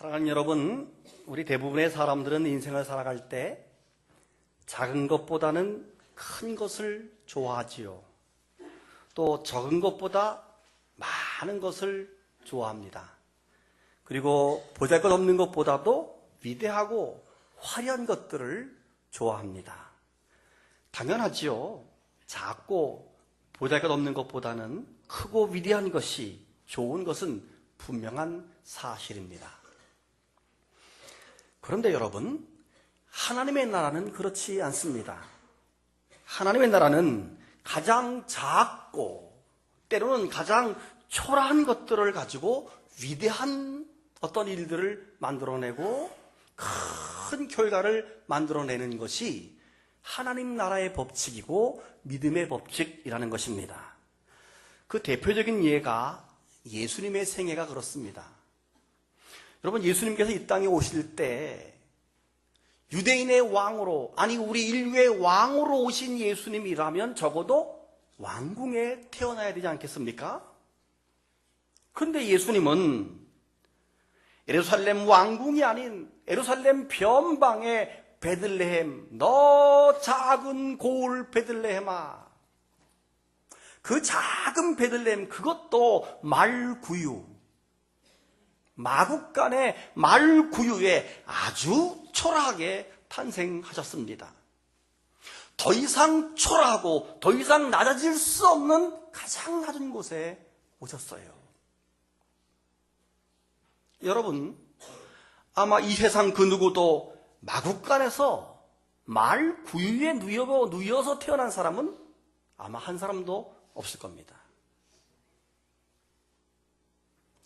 사랑하는 여러분, 우리 대부분의 사람들은 인생을 살아갈 때 작은 것보다는 큰 것을 좋아하지요. 또 적은 것보다 많은 것을 좋아합니다. 그리고 보잘것없는 것보다도 위대하고 화려한 것들을 좋아합니다. 당연하지요. 작고 보잘것없는 것보다는 크고 위대한 것이 좋은 것은 분명한 사실입니다. 그런데 여러분, 하나님의 나라는 그렇지 않습니다. 하나님의 나라는 가장 작고 때로는 가장 초라한 것들을 가지고 위대한 어떤 일들을 만들어내고 큰 결과를 만들어내는 것이 하나님 나라의 법칙이고 믿음의 법칙이라는 것입니다. 그 대표적인 예가 예수님의 생애가 그렇습니다. 여러분, 예수님께서 이 땅에 오실 때 유대인의 왕으로, 아니 우리 인류의 왕으로 오신 예수님이라면 적어도 왕궁에 태어나야 되지 않겠습니까? 그런데 예수님은 예루살렘 왕궁이 아닌 예루살렘 변방의 베들레헴, 너 작은 고을 베들레헴아, 그 작은 베들레헴, 그것도 말구유, 마국간의 말구유에 아주 초라하게 탄생하셨습니다. 더 이상 초라하고 더 이상 낮아질 수 없는 가장 낮은 곳에 오셨어요. 여러분, 아마 이 세상 그 누구도 마국간에서 말구유에 누여서 태어난 사람은 아마 한 사람도 없을 겁니다.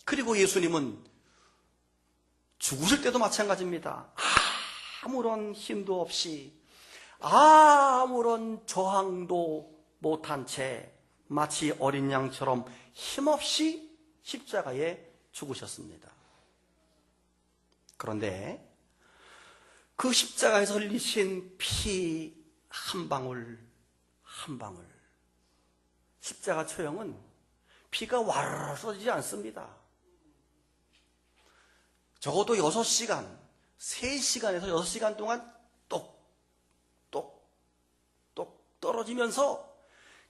그리고 예수님은 죽으실 때도 마찬가지입니다. 아무런 힘도 없이, 아무런 저항도 못한 채 마치 어린 양처럼 힘없이 십자가에 죽으셨습니다. 그런데 그 십자가에서 흘리신 피 한 방울 한 방울, 십자가 처형은 피가 와르르 쏟아지지 않습니다. 적어도 6시간, 3시간에서 6시간 동안 똑똑똑 떨어지면서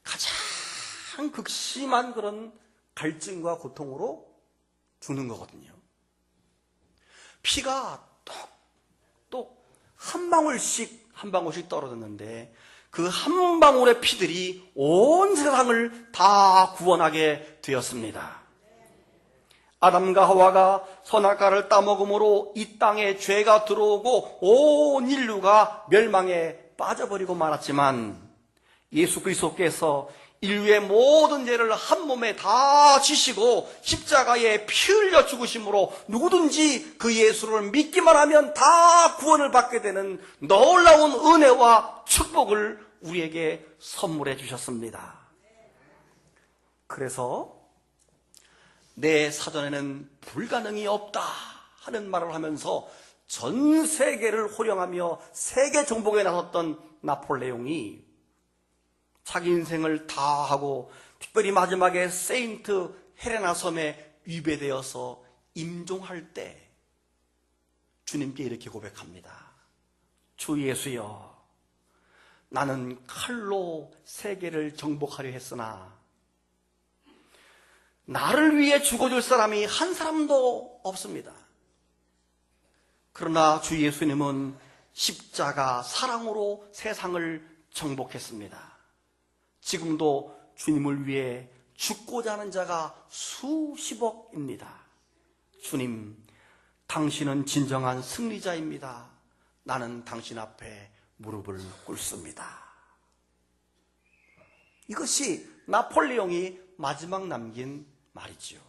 가장 극심한 그런 갈증과 고통으로 죽는 거거든요. 피가 똑똑 한 방울씩 한 방울씩 떨어졌는데 그 한 방울의 피들이 온 세상을 다 구원하게 되었습니다. 아담과 하와가 선악과를 따먹음으로 이 땅에 죄가 들어오고 온 인류가 멸망에 빠져버리고 말았지만 예수 그리스도께서 인류의 모든 죄를 한 몸에 다 지시고 십자가에 피 흘려 죽으심으로 누구든지 그 예수를 믿기만 하면 다 구원을 받게 되는 놀라운 은혜와 축복을 우리에게 선물해 주셨습니다. 그래서 내 사전에는 불가능이 없다 하는 말을 하면서 전 세계를 호령하며 세계 정복에 나섰던 나폴레옹이 자기 인생을 다 하고 특별히 마지막에 세인트 헬레나 섬에 위배되어서 임종할 때 주님께 이렇게 고백합니다. 주 예수여, 나는 칼로 세계를 정복하려 했으나 나를 위해 죽어줄 사람이 한 사람도 없습니다. 그러나 주 예수님은 십자가 사랑으로 세상을 정복했습니다. 지금도 주님을 위해 죽고자 하는 자가 수십억입니다. 주님, 당신은 진정한 승리자입니다. 나는 당신 앞에 무릎을 꿇습니다. 이것이 나폴레옹이 마지막 남긴 말이지요.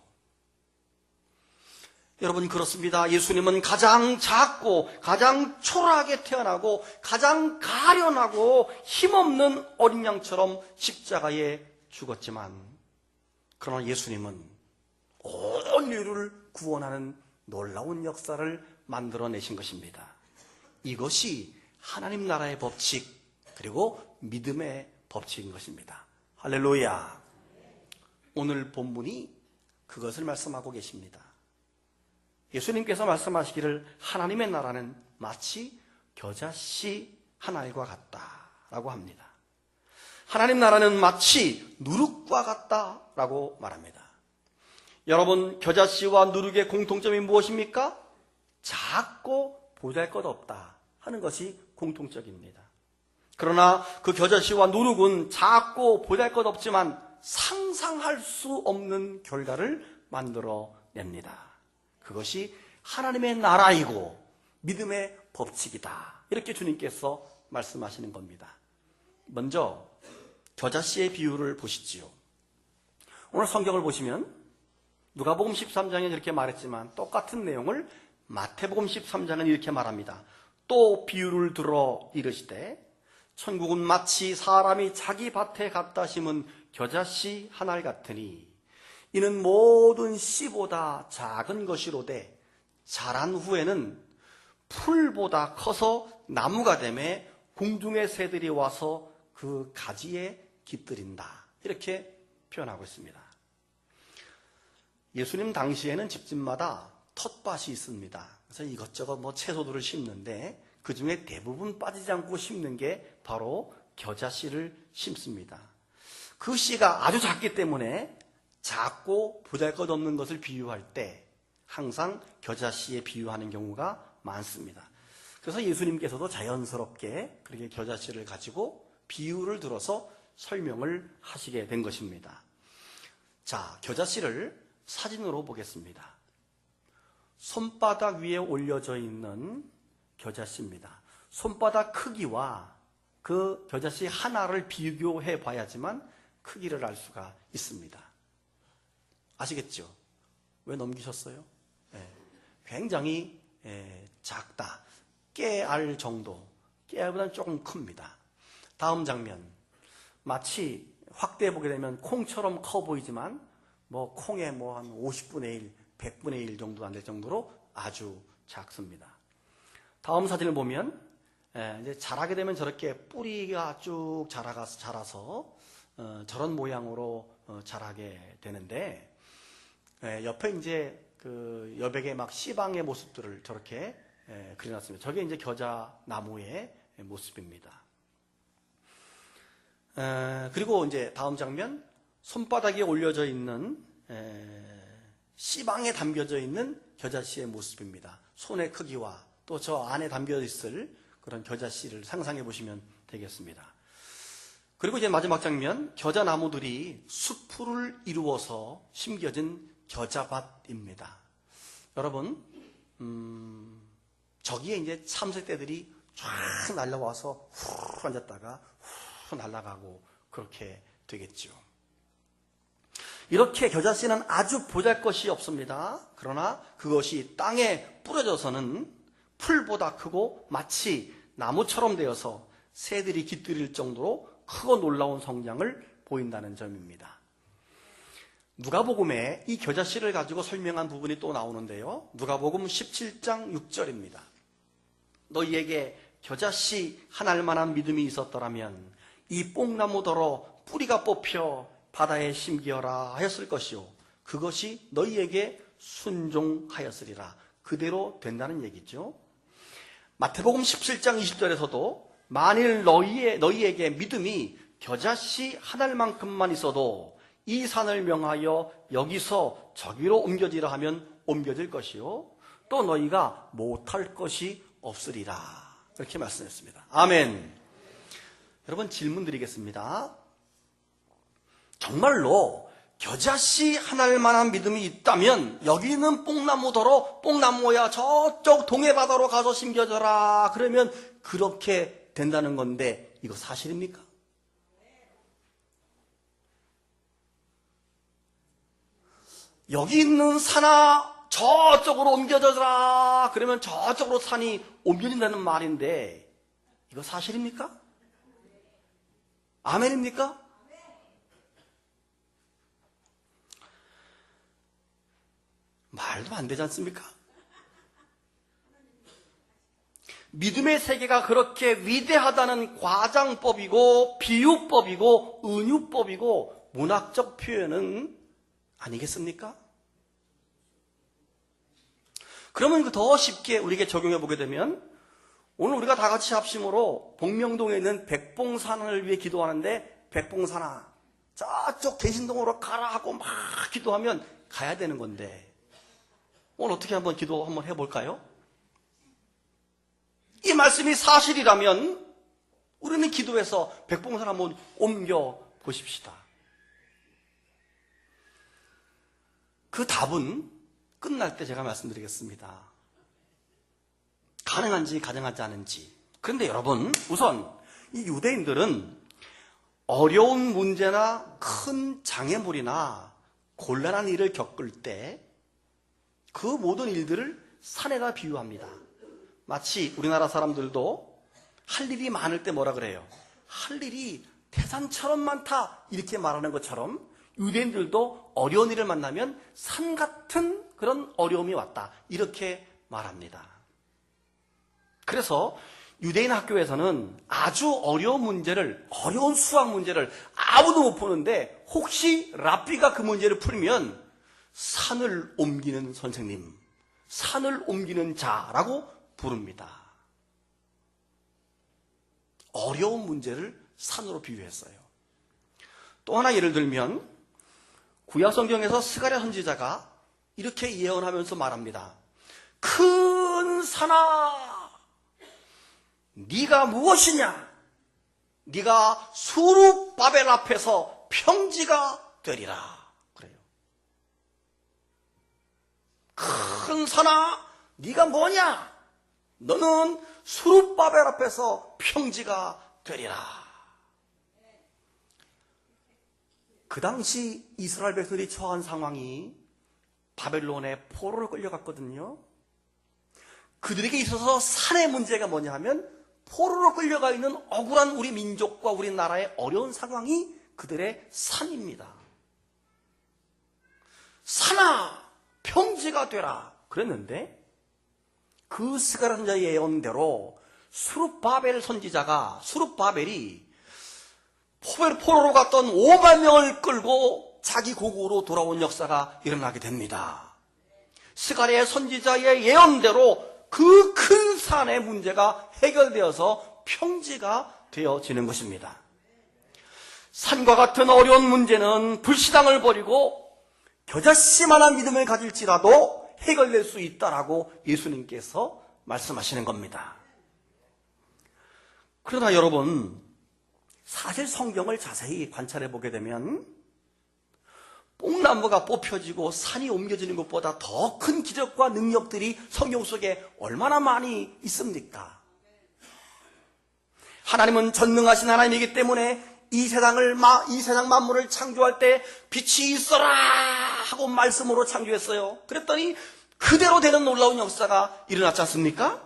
여러분, 그렇습니다. 예수님은 가장 작고 가장 초라하게 태어나고 가장 가련하고 힘없는 어린 양처럼 십자가에 죽었지만, 그러나 예수님은 온 인류를 구원하는 놀라운 역사를 만들어내신 것입니다. 이것이 하나님 나라의 법칙, 그리고 믿음의 법칙인 것입니다. 할렐루야. 오늘 본문이 그것을 말씀하고 계십니다. 예수님께서 말씀하시기를 하나님의 나라는 마치 겨자씨 한 알과 같다라고 합니다. 하나님 나라는 마치 누룩과 같다라고 말합니다. 여러분, 겨자씨와 누룩의 공통점이 무엇입니까? 작고 보잘것없다 하는 것이 공통적입니다. 그러나 그 겨자씨와 누룩은 작고 보잘것없지만 상상할 수 없는 결과를 만들어냅니다. 그것이 하나님의 나라이고 믿음의 법칙이다. 이렇게 주님께서 말씀하시는 겁니다. 먼저 겨자씨의 비유를 보시지요. 오늘 성경을 보시면 누가복음 13장에 이렇게 말했지만 똑같은 내용을 마태복음 13장은 이렇게 말합니다. 또 비유를 들어 이르시되 천국은 마치 사람이 자기 밭에 갖다 심은 겨자씨 한 알 같으니 이는 모든 씨보다 작은 것이로되 자란 후에는 풀보다 커서 나무가 되매 공중의 새들이 와서 그 가지에 깃들인다. 이렇게 표현하고 있습니다. 예수님 당시에는 집집마다 텃밭이 있습니다. 그래서 이것저것 채소들을 심는데 그 중에 대부분 빠지지 않고 심는 게 바로 겨자씨를 심습니다. 그 씨가 아주 작기 때문에 작고 보잘것없는 것을 비유할 때 항상 겨자씨에 비유하는 경우가 많습니다. 그래서 예수님께서도 자연스럽게 그렇게 겨자씨를 가지고 비유를 들어서 설명을 하시게 된 것입니다. 자, 겨자씨를 사진으로 보겠습니다. 손바닥 위에 올려져 있는 겨자씨입니다. 손바닥 크기와 그 겨자씨 하나를 비교해 봐야지만 크기를 알 수가 있습니다. 아시겠죠? 왜 넘기셨어요? 굉장히 작다. 깨알 정도. 깨알보다는 조금 큽니다. 다음 장면. 마치 확대해 보게 되면 콩처럼 커 보이지만 콩의 한 50분의 1, 100분의 1 정도 안 될 정도로 아주 작습니다. 다음 사진을 보면 이제 자라게 되면 저렇게 뿌리가 쭉 자라서 저런 모양으로 자라게 되는데 옆에 이제 그 여백의 씨방의 모습들을 저렇게 그려놨습니다. 저게 이제 겨자 나무의 모습입니다. 그리고 이제 다음 장면, 손바닥에 올려져 있는 씨방에 담겨져 있는 겨자씨의 모습입니다. 손의 크기와 또 저 안에 담겨 있을 그런 겨자씨를 상상해 보시면 되겠습니다. 그리고 이제 마지막 장면, 겨자 나무들이 수풀을 이루어서 심겨진 겨자밭입니다. 여러분, 저기에 이제 참새떼들이 쫙 날라와서 후 앉았다가 후 날아가고 그렇게 되겠죠. 이렇게 겨자씨는 아주 보잘것이 없습니다. 그러나 그것이 땅에 뿌려져서는 풀보다 크고 마치 나무처럼 되어서 새들이 깃들일 정도로 크고 놀라운 성장을 보인다는 점입니다. 누가복음에 이 겨자씨를 가지고 설명한 부분이 또 나오는데요. 누가복음 17장 6절입니다. 너희에게 겨자씨 한 알만한 믿음이 있었더라면 이 뽕나무더러 뿌리가 뽑혀 바다에 심기어라 하였을 것이요 그것이 너희에게 순종하였으리라. 그대로 된다는 얘기죠. 마태복음 17장 20절에서도 만일 너희에게 믿음이 겨자씨 한 알만큼만 있어도 이 산을 명하여 여기서 저기로 옮겨지라 하면 옮겨질 것이요 또 너희가 못할 것이 없으리라. 이렇게 말씀했습니다. 아멘. 여러분, 질문 드리겠습니다. 정말로 겨자씨 한 알만한 믿음이 있다면 여기 있는 뽕나무더러 뽕나무야 저쪽 동해바다로 가서 심겨져라. 그러면 그렇게 된다는 건데 이거 사실입니까? 여기 있는 산아 저쪽으로 옮겨져라. 그러면 저쪽으로 산이 옮겨진다는 말인데 이거 사실입니까? 아멘입니까? 말도 안 되지 않습니까? 믿음의 세계가 그렇게 위대하다는 과장법이고 비유법이고 은유법이고 문학적 표현은 아니겠습니까? 그러면 더 쉽게 우리에게 적용해 보게 되면 오늘 우리가 다 같이 합심으로 복명동에 있는 백봉산을 위해 기도하는데 백봉산아 저쪽 대신동으로 가라 하고 막 기도하면 가야 되는 건데 오늘 어떻게 한번 기도 한번 해볼까요? 이 말씀이 사실이라면 우리는 기도해서 백봉산 한번 옮겨 보십시다. 그 답은 끝날 때 제가 말씀드리겠습니다. 가능한지 가능하지 않은지. 그런데 여러분, 우선 이 유대인들은 어려운 문제나 큰 장애물이나 곤란한 일을 겪을 때 그 모든 일들을 산에다 비유합니다. 마치 우리나라 사람들도 할 일이 많을 때 뭐라 그래요? 할 일이 태산처럼 많다 이렇게 말하는 것처럼 유대인들도 어려운 일을 만나면 산 같은 그런 어려움이 왔다 이렇게 말합니다. 그래서 유대인 학교에서는 아주 어려운 문제를, 어려운 수학 문제를 아무도 못 푸는데 혹시 랍비가 그 문제를 풀면 산을 옮기는 선생님, 산을 옮기는 자라고 부릅니다. 어려운 문제를 산으로 비유했어요. 또 하나 예를 들면 구약성경에서 스가랴 선지자가 이렇게 예언하면서 말합니다. 큰 산아, 네가 무엇이냐? 네가 수룹바벨 앞에서 평지가 되리라. 그래요. 큰 산아, 네가 뭐냐? 너는 수룹바벨 앞에서 평지가 되리라. 그 당시 이스라엘 백성들이 처한 상황이 바벨론의 포로로 끌려갔거든요. 그들에게 있어서 산의 문제가 뭐냐 하면 포로로 끌려가 있는 억울한 우리 민족과 우리나라의 어려운 상황이 그들의 산입니다. 산아, 평지가 되라 그랬는데 그 스가랴 선지자의 예언대로 수룹바벨 선지자가 수룹바벨이 포로로 갔던 5만 명을 끌고 자기 고국으로 돌아온 역사가 일어나게 됩니다. 스가랴 선지자의 예언대로 그 큰 산의 문제가 해결되어서 평지가 되어지는 것입니다. 산과 같은 어려운 문제는 불신앙을 버리고 겨자씨만한 믿음을 가질지라도 해결될 수 있다라고 예수님께서 말씀하시는 겁니다. 그러나 여러분, 사실 성경을 자세히 관찰해 보게 되면 뽕나무가 뽑혀지고 산이 옮겨지는 것보다 더 큰 기적과 능력들이 성경 속에 얼마나 많이 있습니까? 하나님은 전능하신 하나님이기 때문에 이 세상 만물을 창조할 때 빛이 있어라 하고 말씀으로 창조했어요. 그랬더니 그대로 되는 놀라운 역사가 일어났지 않습니까?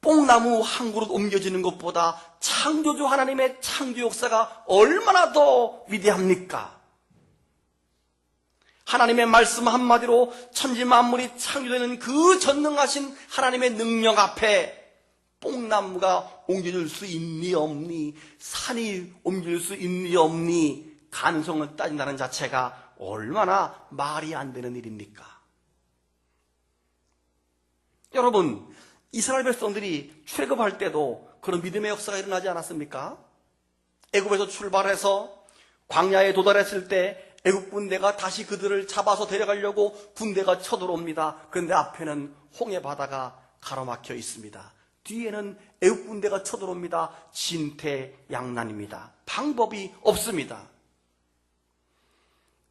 뽕나무 한 그릇 옮겨지는 것보다 창조주 하나님의 창조 역사가 얼마나 더 위대합니까? 하나님의 말씀 한마디로 천지 만물이 창조되는 그 전능하신 하나님의 능력 앞에 뽕나무가 옮겨질 수 있니 없니, 산이 옮겨질 수 있니 없니 가능성을 따진다는 자체가 얼마나 말이 안 되는 일입니까? 여러분, 이스라엘 백성들이 출애굽할 때도 그런 믿음의 역사가 일어나지 않았습니까? 애굽에서 출발해서 광야에 도달했을 때 애굽 군대가 다시 그들을 잡아서 데려가려고 군대가 쳐들어옵니다. 그런데 앞에는 홍해 바다가 가로막혀 있습니다. 뒤에는 애굽 군대가 쳐들어옵니다. 진퇴양난입니다. 방법이 없습니다.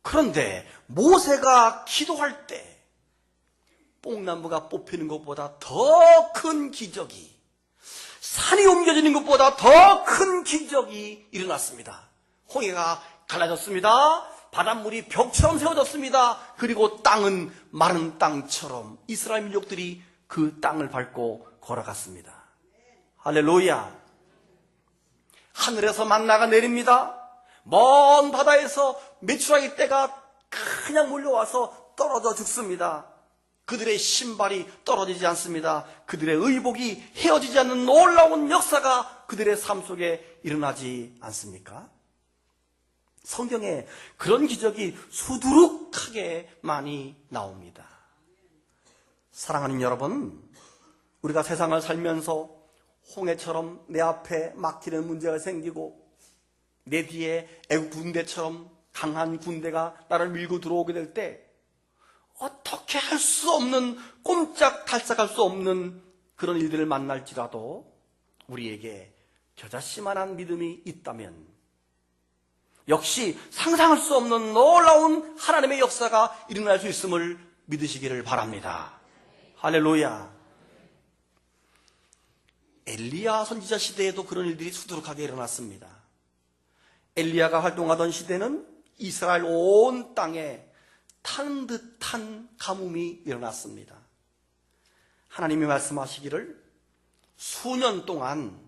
그런데 모세가 기도할 때 뽕나무가 뽑히는 것보다 더 큰 기적이, 산이 옮겨지는 것보다 더 큰 기적이 일어났습니다. 홍해가 갈라졌습니다. 바닷물이 벽처럼 세워졌습니다. 그리고 땅은 마른 땅처럼 이스라엘 민족들이 그 땅을 밟고 걸어갔습니다. 할렐루야. 하늘에서 만나가 내립니다. 먼 바다에서 메추라기 떼가 그냥 몰려와서 떨어져 죽습니다. 그들의 신발이 떨어지지 않습니다. 그들의 의복이 헤어지지 않는 놀라운 역사가 그들의 삶 속에 일어나지 않습니까? 성경에 그런 기적이 수두룩하게 많이 나옵니다. 사랑하는 여러분, 우리가 세상을 살면서 홍해처럼 내 앞에 막히는 문제가 생기고 내 뒤에 애국 군대처럼 강한 군대가 나를 밀고 들어오게 될 때 어떻게 할 수 없는, 꼼짝달싹할 수 없는 그런 일들을 만날지라도 우리에게 겨자씨만한 믿음이 있다면 역시 상상할 수 없는 놀라운 하나님의 역사가 일어날 수 있음을 믿으시기를 바랍니다. 할렐루야. 엘리야 선지자 시대에도 그런 일들이 수두룩하게 일어났습니다. 엘리야가 활동하던 시대는 이스라엘 온 땅에 타는 듯한 가뭄이 일어났습니다. 하나님이 말씀하시기를 수년 동안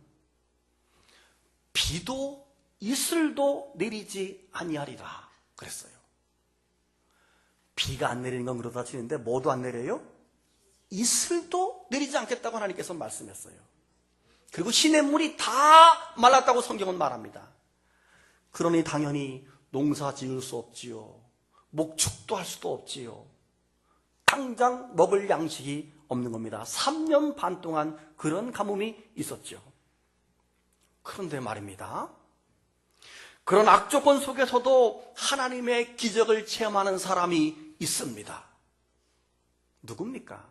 비도 이슬도 내리지 아니하리라 그랬어요. 비가 안 내리는 건 그러다 치는데 뭐도 안 내려요? 이슬도 내리지 않겠다고 하나님께서 말씀했어요. 그리고 시냇물이 다 말랐다고 성경은 말합니다. 그러니 당연히 농사 지을 수 없지요. 목축도 할 수도 없지요. 당장 먹을 양식이 없는 겁니다. 3년 반 동안 그런 가뭄이 있었죠. 그런데 말입니다. 그런 악조건 속에서도 하나님의 기적을 체험하는 사람이 있습니다. 누굽니까?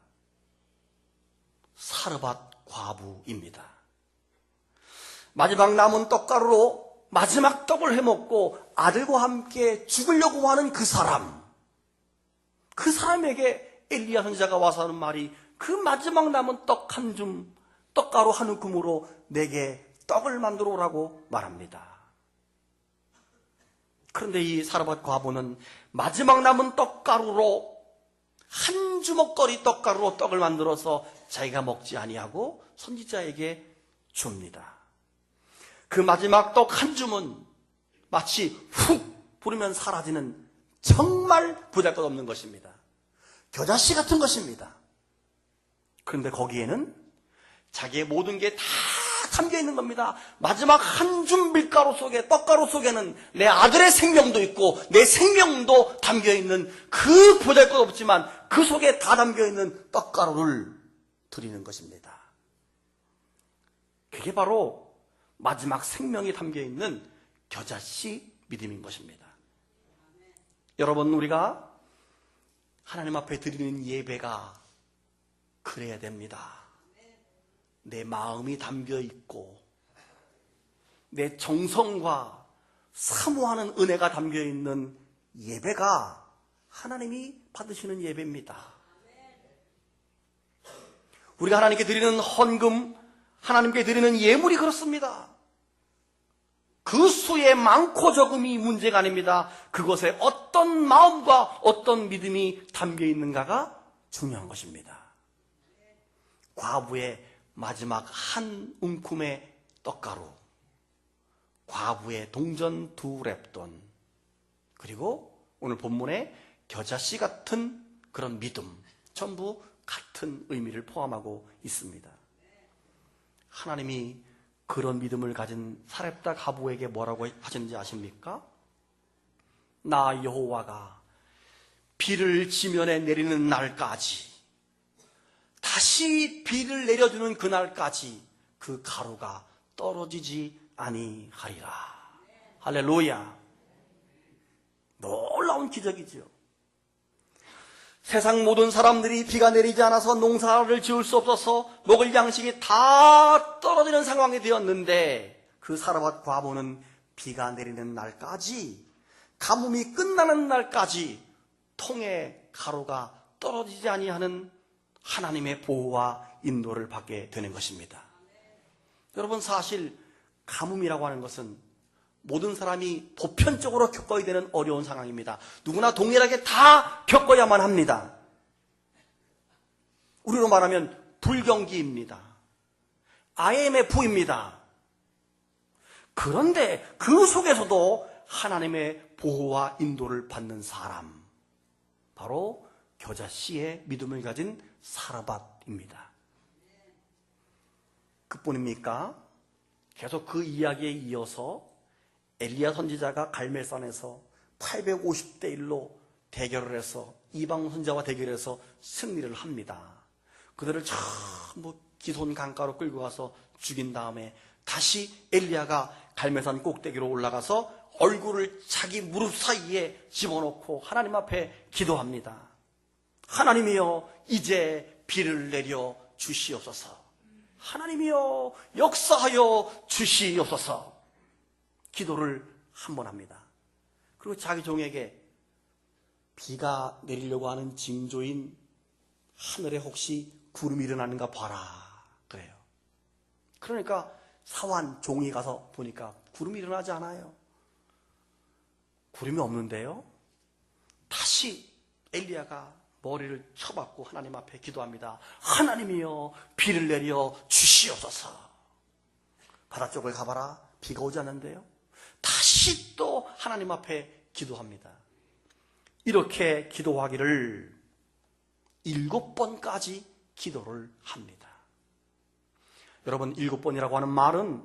사르밧 과부입니다. 마지막 남은 떡가루로 마지막 떡을 해먹고 아들과 함께 죽으려고 하는 그 사람에게 엘리야 선지자가 와서 하는 말이 그 마지막 남은 떡 한 줌, 떡가루 한 움큼으로 내게 떡을 만들어 오라고 말합니다. 그런데 이 사르밧 과부는 마지막 남은 떡가루로 한 주먹거리 떡가루로 떡을 만들어서 자기가 먹지 아니하고 선지자에게 줍니다. 그 마지막 떡 한 줌은 마치 훅 부르면 사라지는 정말 보잘것없는 것입니다. 겨자씨 같은 것입니다. 그런데 거기에는 자기의 모든 게 다 담겨 있는 겁니다. 마지막 한 줌 밀가루 속에, 떡가루 속에는 내 아들의 생명도 있고 내 생명도 담겨 있는 그 보잘것없지만 그 속에 다 담겨 있는 떡가루를 드리는 것입니다. 그게 바로 마지막 생명이 담겨 있는 겨자씨 믿음인 것입니다. 여러분, 우리가 하나님 앞에 드리는 예배가 그래야 됩니다. 내 마음이 담겨 있고 내 정성과 사모하는 은혜가 담겨 있는 예배가 하나님이 받으시는 예배입니다. 우리가 하나님께 드리는 헌금, 하나님께 드리는 예물이 그렇습니다. 그 수의 많고 적음이 문제가 아닙니다. 그것에 어떤 마음과 어떤 믿음이 담겨 있는가가 중요한 것입니다. 과부의 마지막 한 움큼의 떡가루, 과부의 동전 2렙돈, 그리고 오늘 본문의 겨자씨 같은 그런 믿음, 전부 같은 의미를 포함하고 있습니다. 하나님이 그런 믿음을 가진 사렙다 과부에게 뭐라고 하셨는지 아십니까? 나 여호와가 비를 지면에 내리는 날까지, 다시 비를 내려주는 그날까지 그 가루가 떨어지지 아니하리라. 할렐루야. 놀라운 기적이지요. 세상 모든 사람들이 비가 내리지 않아서 농사를 지을 수 없어서 먹을 양식이 다 떨어지는 상황이 되었는데 그 사르밧 과부는 비가 내리는 날까지, 가뭄이 끝나는 날까지 통에 가루가 떨어지지 아니하는 하나님의 보호와 인도를 받게 되는 것입니다. 여러분, 사실 가뭄이라고 하는 것은 모든 사람이 보편적으로 겪어야 되는 어려운 상황입니다. 누구나 동일하게 다 겪어야만 합니다. 우리로 말하면 불경기입니다. IMF입니다. 그런데 그 속에서도 하나님의 보호와 인도를 받는 사람, 바로 겨자씨의 믿음을 가진 사르밧입니다. 그뿐입니까? 계속 그 이야기에 이어서 엘리야 선지자가 갈멜산에서 850대 1로 대결을 해서 이방 선지자와 대결해서 승리를 합니다. 그들을 전부 기손 강가로 끌고 가서 죽인 다음에 다시 엘리야가 갈멜산 꼭대기로 올라가서 얼굴을 자기 무릎 사이에 집어넣고 하나님 앞에 기도합니다. 하나님이여, 이제 비를 내려 주시옵소서. 하나님이여, 역사하여 주시옵소서. 기도를 한 번 합니다. 그리고 자기 종에게 비가 내리려고 하는 징조인 하늘에 혹시 구름이 일어나는가 봐라 그래요. 그러니까 사환 종이 가서 보니까 구름이 일어나지 않아요. 구름이 없는데요. 다시 엘리야가 머리를 쳐박고 하나님 앞에 기도합니다. 하나님이여, 비를 내려 주시옵소서. 바다 쪽을 가봐라. 비가 오지 않는데요. 다시 또 하나님 앞에 기도합니다. 이렇게 기도하기를 7번까지 기도를 합니다. 여러분, 7번이라고 하는 말은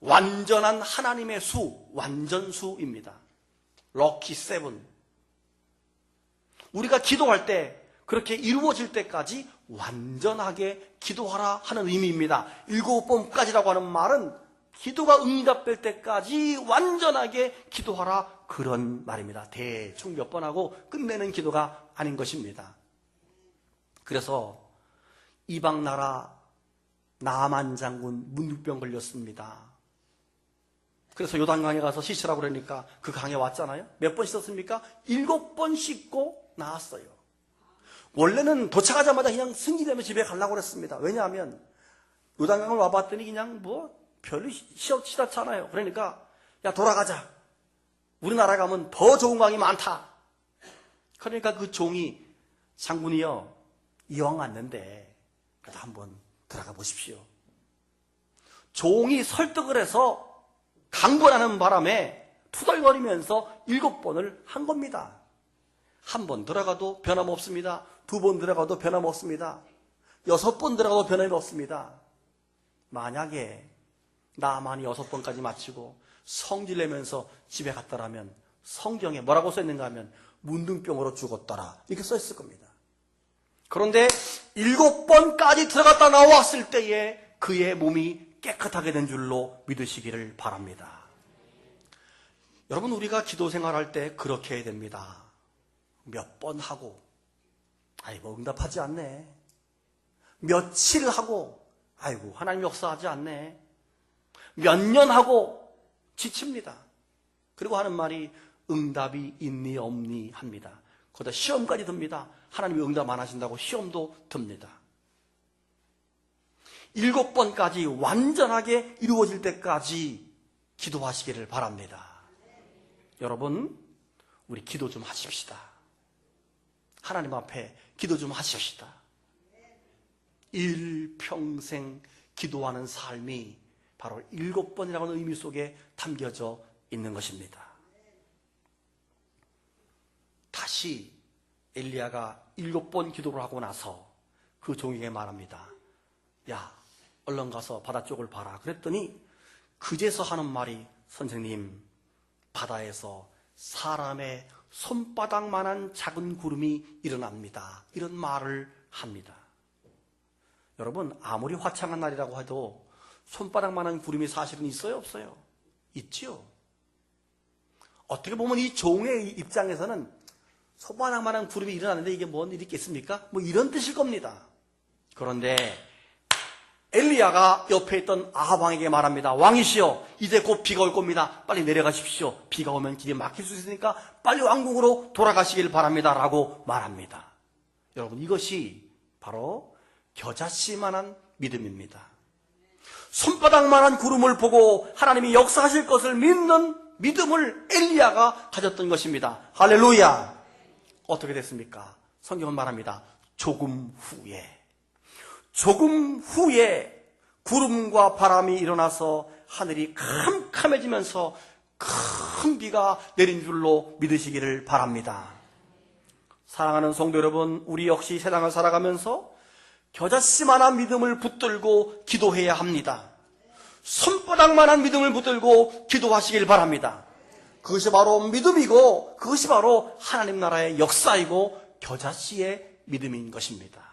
완전한 하나님의 수, 완전수입니다. 럭키 세븐. 우리가 기도할 때 그렇게 이루어질 때까지 완전하게 기도하라 하는 의미입니다. 7번까지라고 하는 말은 기도가 응답될 때까지 완전하게 기도하라, 그런 말입니다. 대충 몇 번 하고 끝내는 기도가 아닌 것입니다. 그래서 이방 나라 나만 장군 문둥병 걸렸습니다. 그래서 요단강에 가서 씻으라고 그러니까 그 강에 왔잖아요. 몇 번 씻었습니까? 7번 씻고 나왔어요. 원래는 도착하자마자 그냥 승진되면 집에 가려고 그랬습니다. 왜냐하면 요단강을 와봤더니 그냥 별로 시원치않아요. 그러니까 야, 돌아가자. 우리나라 가면 더 좋은 강이 많다. 그러니까 그 종이, 장군이요, 이왕 왔는데 그래도 한번 들어가 보십시오. 종이 설득을 해서 강권하는 바람에 투덜거리면서 7번을 한 겁니다. 한 번 들어가도 변함없습니다. 2번 들어가도 변함없습니다. 6번 들어가도 변함이 없습니다. 만약에 나만이 6번까지 마치고 성질내면서 집에 갔더라면 성경에 뭐라고 써있는가 하면 문둥병으로 죽었더라, 이렇게 써있을 겁니다. 그런데 7번까지 들어갔다 나왔을 때에 그의 몸이 깨끗하게 된 줄로 믿으시기를 바랍니다. 여러분, 우리가 기도 생활할 때 그렇게 해야 됩니다. 몇 번 하고 아이고 응답하지 않네. 며칠 하고 아이고 하나님 역사하지 않네. 몇 년 하고 지칩니다. 그리고 하는 말이 응답이 있니 없니 합니다. 거기다 시험까지 듭니다. 하나님이 응답 안 하신다고 시험도 듭니다. 7번까지 완전하게 이루어질 때까지 기도하시기를 바랍니다. 여러분, 우리 기도 좀 하십시다. 하나님 앞에 기도 좀 하십시다. 일평생 기도하는 삶이 바로 7번이라는 의미 속에 담겨져 있는 것입니다. 다시 엘리야가 7번 기도를 하고 나서 그 종에게 말합니다. 야, 얼른 가서 바다 쪽을 봐라. 그랬더니 그제서 하는 말이, 선생님, 바다에서 사람의 손바닥만한 작은 구름이 일어납니다. 이런 말을 합니다. 여러분, 아무리 화창한 날이라고 해도 손바닥만한 구름이 사실은 있어요, 없어요? 있지요. 어떻게 보면 이 종의 입장에서는 손바닥만한 구름이 일어나는데 이게 뭔 일이 있겠습니까? 이런 뜻일 겁니다. 그런데 엘리야가 옆에 있던 아합 왕에게 말합니다. 왕이시여, 이제 곧 비가 올 겁니다. 빨리 내려가십시오. 비가 오면 길이 막힐 수 있으니까 빨리 왕궁으로 돌아가시길 바랍니다. 라고 말합니다. 여러분, 이것이 바로 겨자씨만한 믿음입니다. 손바닥만한 구름을 보고 하나님이 역사하실 것을 믿는 믿음을 엘리야가 가졌던 것입니다. 할렐루야. 어떻게 됐습니까? 성경은 말합니다. 조금 후에 구름과 바람이 일어나서 하늘이 캄캄해지면서 큰 비가 내린 줄로 믿으시기를 바랍니다. 사랑하는 성도 여러분, 우리 역시 세상을 살아가면서 겨자씨만한 믿음을 붙들고 기도해야 합니다. 손바닥만한 믿음을 붙들고 기도하시길 바랍니다. 그것이 바로 믿음이고 그것이 바로 하나님 나라의 역사이고 겨자씨의 믿음인 것입니다.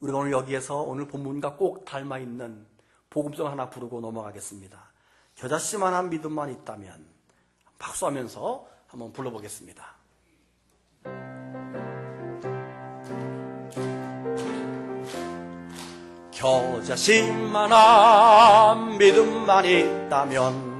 우리가 오늘 여기에서 오늘 본문과 꼭 닮아있는 복음송 하나 부르고 넘어가겠습니다. 겨자씨만한 믿음만 있다면, 박수하면서 한번 불러보겠습니다. 겨자씨만한 믿음만 있다면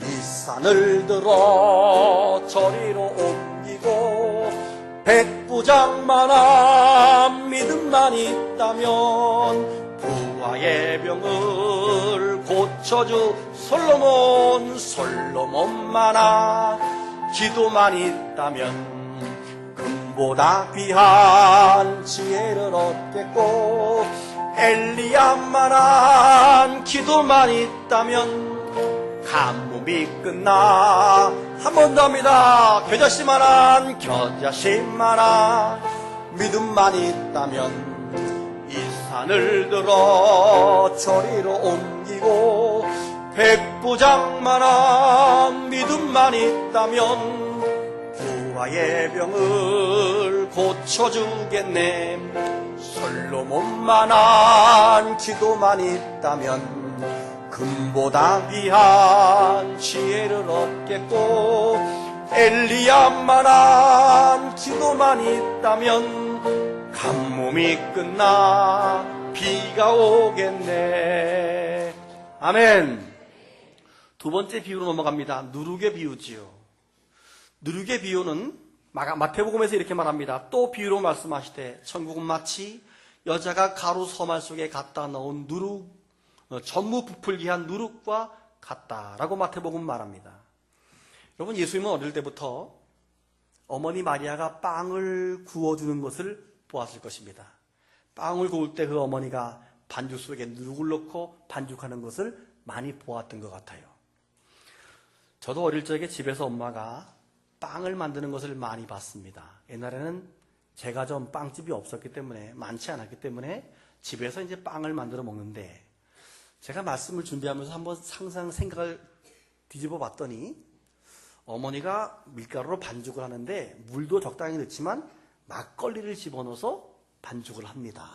이 산을 들어 저리로 옮기고 백부장만한 믿음만 있다면 부하의 병을 고쳐주 솔로몬만한 기도만 있다면 금보다 귀한 지혜를 얻겠고 엘리야만한 기도만 있다면 가뭄이 끝나 한 번 더 합니다. 겨자씨만한 믿음만 있다면 이 산을 들어 저리로 옮기고 백부장만한 믿음만 있다면 부하의 병을 고쳐주겠네. 솔로몬만한 기도만 있다면 금보다 귀한 지혜를 얻겠고 엘리야만한 기도만 있다면 가뭄이 끝나 비가 오겠네. 아멘. 두 번째 비유로 넘어갑니다. 누룩의 비유지요. 누룩의 비유는 마태복음에서 이렇게 말합니다. 또 비유로 말씀하시되 천국은 마치 여자가 가루 서말 속에 갖다 넣은 누룩, 전무 부풀게 한 누룩과 같다라고 마태복음 말합니다. 여러분, 예수님은 어릴 때부터 어머니 마리아가 빵을 구워주는 것을 보았을 것입니다. 빵을 구울 때 그 어머니가 반죽 속에 누룩을 넣고 반죽하는 것을 많이 보았던 것 같아요. 저도 어릴 적에 집에서 엄마가 빵을 만드는 것을 많이 봤습니다. 옛날에는 제가 좀 빵집이 없었기 때문에, 많지 않았기 때문에 집에서 이제 빵을 만들어 먹는데, 제가 말씀을 준비하면서 한번 생각을 뒤집어 봤더니 어머니가 밀가루로 반죽을 하는데 물도 적당히 넣지만 막걸리를 집어넣어서 반죽을 합니다.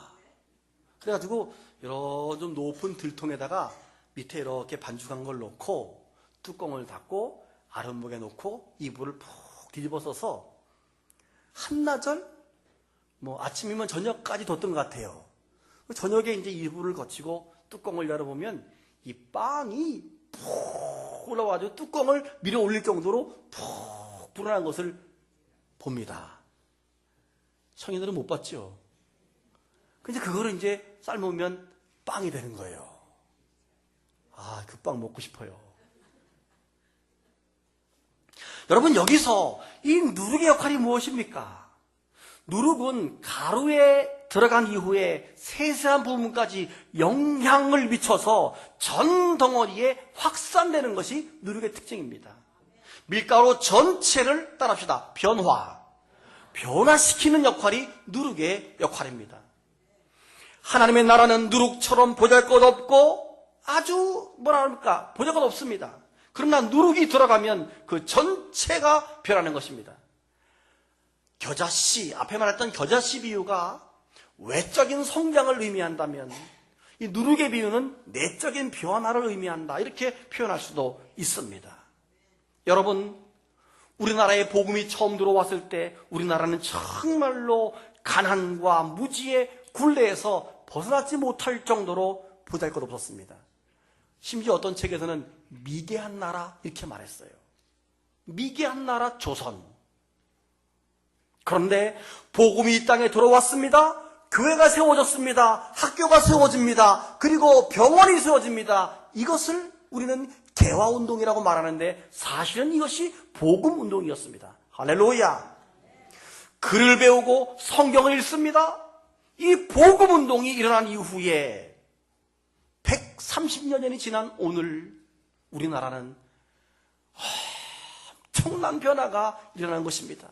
그래가지고 여러 좀 높은 들통에다가 밑에 이렇게 반죽한 걸 넣고 뚜껑을 닫고 아랫목에 놓고 이불을 푹 뒤집어 써서 한나절, 아침이면 저녁까지 뒀던 것 같아요. 저녁에 이제 이불을 거치고 뚜껑을 열어보면 이 빵이 푹 올라와가지고 뚜껑을 밀어 올릴 정도로 푹 불어난 것을 봅니다. 청년들은 못 봤죠. 근데 그거를 이제 삶으면 빵이 되는 거예요. 아, 그 빵 먹고 싶어요. 여러분, 여기서 이 누룩의 역할이 무엇입니까? 누룩은 가루에 들어간 이후에 세세한 부분까지 영향을 미쳐서 전 덩어리에 확산되는 것이 누룩의 특징입니다. 밀가루 전체를 따라합시다. 변화시키는 역할이 누룩의 역할입니다. 하나님의 나라는 누룩처럼 보잘것없고 아주 보잘것없습니다. 그러나 누룩이 들어가면 그 전체가 변하는 것입니다. 겨자씨, 앞에 말했던 겨자씨 비유가 외적인 성장을 의미한다면 이 누룩의 비유는 내적인 변화를 의미한다, 이렇게 표현할 수도 있습니다. 여러분, 우리나라에 복음이 처음 들어왔을 때 우리나라는 정말로 가난과 무지의 굴레에서 벗어나지 못할 정도로 보잘것없었습니다. 심지어 어떤 책에서는 미개한 나라, 이렇게 말했어요. 미개한 나라 조선. 그런데 복음이 이 땅에 들어왔습니다. 교회가 세워졌습니다. 학교가 세워집니다. 그리고 병원이 세워집니다. 이것을 우리는 개화운동이라고 말하는데 사실은 이것이 복음운동이었습니다. 할렐루야. 글을 배우고 성경을 읽습니다. 이 복음운동이 일어난 이후에 130여 년이 지난 오늘 우리나라는 엄청난 변화가 일어난 것입니다.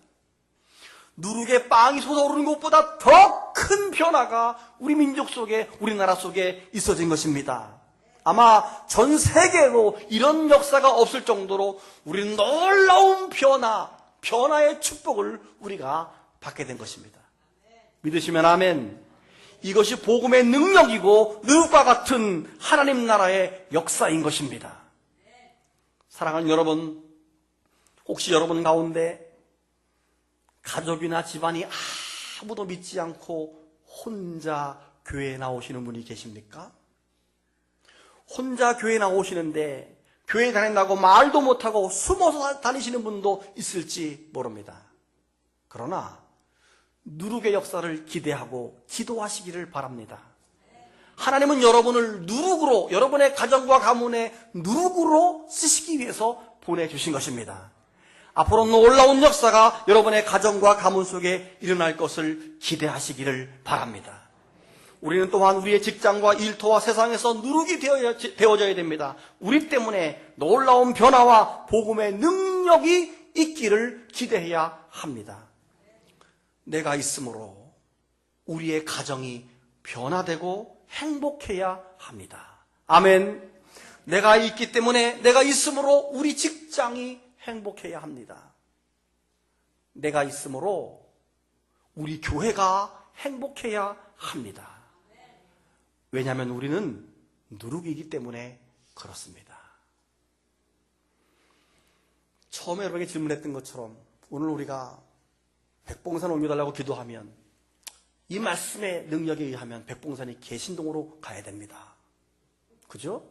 누룩의 빵이 솟아오르는 것보다 더 큰 변화가 우리 민족 속에, 우리나라 속에 있어진 것입니다. 아마 전 세계로 이런 역사가 없을 정도로 우리는 놀라운 변화의 축복을 우리가 받게 된 것입니다. 믿으시면 아멘. 이것이 복음의 능력이고 누룩과 같은 하나님 나라의 역사인 것입니다. 사랑하는 여러분, 혹시 여러분 가운데 가족이나 집안이 아무도 믿지 않고 혼자 교회에 나오시는 분이 계십니까? 혼자 교회에 나오시는데 교회 다닌다고 말도 못하고 숨어서 다니시는 분도 있을지 모릅니다. 그러나 누룩의 역사를 기대하고 기도하시기를 바랍니다. 하나님은 여러분을 누룩으로, 여러분의 가정과 가문의 누룩으로 쓰시기 위해서 보내주신 것입니다. 앞으로 놀라운 역사가 여러분의 가정과 가문 속에 일어날 것을 기대하시기를 바랍니다. 우리는 또한 우리의 직장과 일터와 세상에서 누룩이 되어져야 됩니다. 우리 때문에 놀라운 변화와 복음의 능력이 있기를 기대해야 합니다. 내가 있으므로 우리의 가정이 변화되고 행복해야 합니다. 아멘. 내가 있기 때문에, 내가 있으므로 우리 직장이 행복해야 합니다. 내가 있으므로 우리 교회가 행복해야 합니다. 왜냐하면 우리는 누룩이기 때문에 그렇습니다. 처음에 여러분에게 질문했던 것처럼 오늘 우리가 백봉산 옮겨달라고 기도하면 이 말씀의 능력에 의하면 백봉산이 개신동으로 가야 됩니다. 그죠?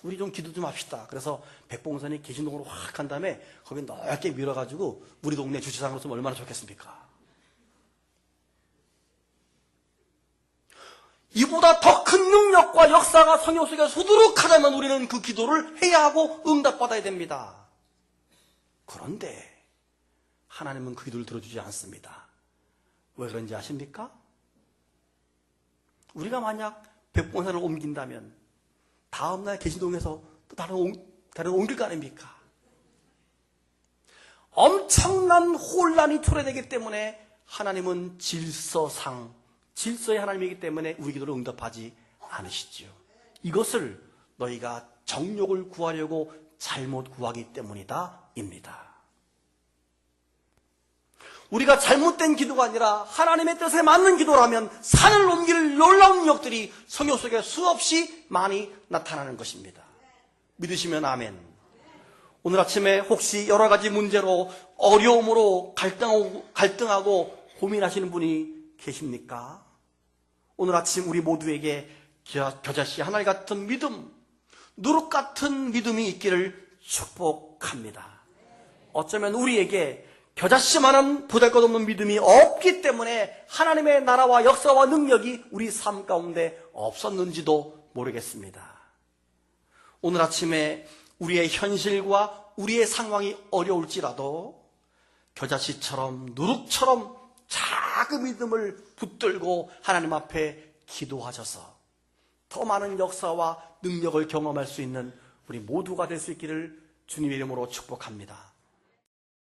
우리 좀 기도 좀 합시다. 그래서 백봉산이 개신동으로 확 간 다음에 거기 넓게 밀어가지고 우리 동네 주차장으로 쓰면 얼마나 좋겠습니까? 이보다 더 큰 능력과 역사가 성경 속에 수두룩하다면 우리는 그 기도를 해야 하고 응답받아야 됩니다. 그런데 하나님은 그 기도를 들어주지 않습니다. 왜 그런지 아십니까? 우리가 만약 백봉산을 옮긴다면 다음날 개신동에서 또 다른 옮길 거 아닙니까? 엄청난 혼란이 초래되기 때문에 하나님은 질서의 하나님이기 때문에 우리 기도를 응답하지 않으시지요. 이것을 너희가 정욕을 구하려고 잘못 구하기 때문이다 입니다. 우리가 잘못된 기도가 아니라 하나님의 뜻에 맞는 기도라면 산을 옮길 놀라운 능력들이 성경 속에 수없이 많이 나타나는 것입니다. 믿으시면 아멘. 오늘 아침에 혹시 여러 가지 문제로 어려움으로 갈등하고 고민하시는 분이 계십니까? 오늘 아침 우리 모두에게 겨자씨 하나님 같은 믿음, 누룩 같은 믿음이 있기를 축복합니다. 어쩌면 우리에게 겨자씨만한 보잘것없는 믿음이 없기 때문에 하나님의 나라와 역사와 능력이 우리 삶 가운데 없었는지도 모르겠습니다. 오늘 아침에 우리의 현실과 우리의 상황이 어려울지라도 겨자씨처럼 누룩처럼 작은 믿음을 붙들고 하나님 앞에 기도하셔서 더 많은 역사와 능력을 경험할 수 있는 우리 모두가 될 수 있기를 주님의 이름으로 축복합니다.